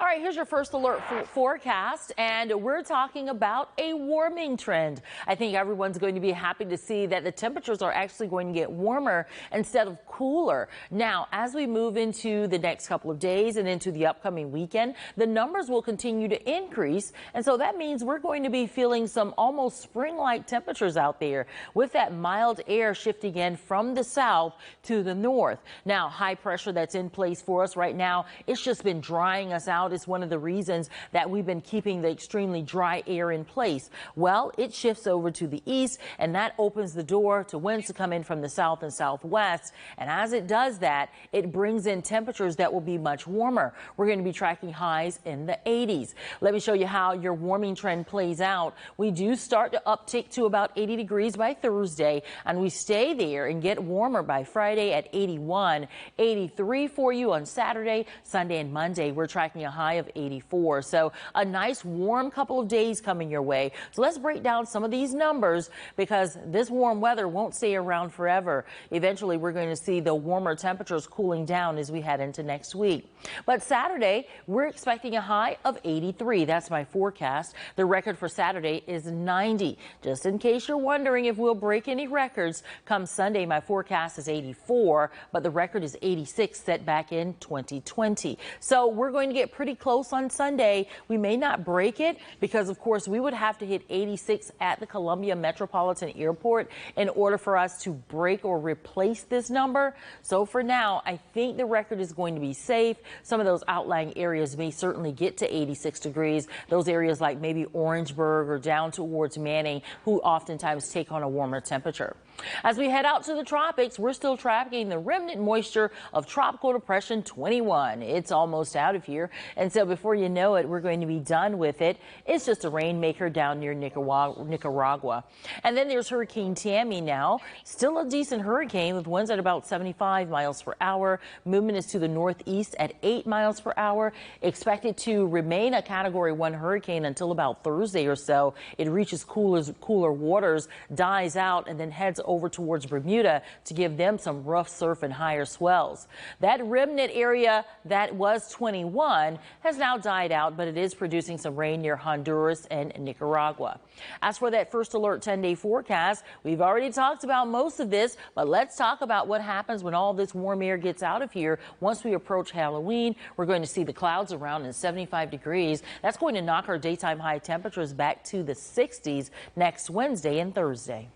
right, here's your first alert forecast, and we're talking about a warming trend. I think everyone's going to be happy to see that the temperatures are actually going to get warmer instead of cooler. Now, as we move into the next couple of days and into the upcoming weekend, the numbers will continue to increase, and so that means we're going to be feeling some almost spring-like temperatures out there with that mild air shifting in from the south to the north. Now, high pressure that's in place for us right now, it's just been drying us out. Is one of the reasons that we've been keeping the extremely dry air in place. Well, it shifts over to the east, and that opens the door to winds to come in from the south and southwest. And as it does that, it brings in temperatures that will be much warmer. We're going to be tracking highs in the 80s. Let me show you how your warming trend plays out. We do start to uptick to about 80 degrees by Thursday, and we stay there and get warmer by Friday at 81, 83 for you on Saturday, Sunday, and Monday. We're tracking a high of 84. So a nice warm couple of days coming your way. So let's break down some of these numbers because this warm weather won't stay around forever. Eventually, we're going to see the warmer temperatures cooling down as we head into next week. But Saturday, we're expecting a high of 83. That's my forecast. The record for Saturday is 90. Just in case you're wondering if we'll break any records, come Sunday, my forecast is 84, but the record is 86 set back in 2020. So we're going to get pretty close on Sunday. We may not break it because, of course, we would have to hit 86 at the Columbia Metropolitan Airport in order for us to break or replace this number. So for now, I think the record is going to be safe. Some of those outlying areas may certainly get to 86 degrees. Those areas like maybe Orangeburg or down towards Manning, who oftentimes take on a warmer temperature. As we head out to the tropics, we're still tracking the remnant moisture of Tropical Depression 21. It's almost out of here, and so before you know it, we're going to be done with it. It's just a rainmaker down near Nicaragua. And then there's Hurricane Tammy now. Still a decent hurricane with winds at about 75 miles per hour. Movement is to the northeast at 8 miles per hour. Expected to remain a Category 1 hurricane until about Thursday or so. It reaches cooler waters, dies out, and then heads over towards Bermuda to give them some rough surf and higher swells. That remnant area that was 21 has now died out, but it is producing some rain near Honduras and Nicaragua. As for that first alert 10-day forecast, we've already talked about most of this, but let's talk about what happens when all this warm air gets out of here. Once we approach Halloween, we're going to see the clouds around in 75 degrees. That's going to knock our daytime high temperatures back to the 60s next Wednesday and Thursday.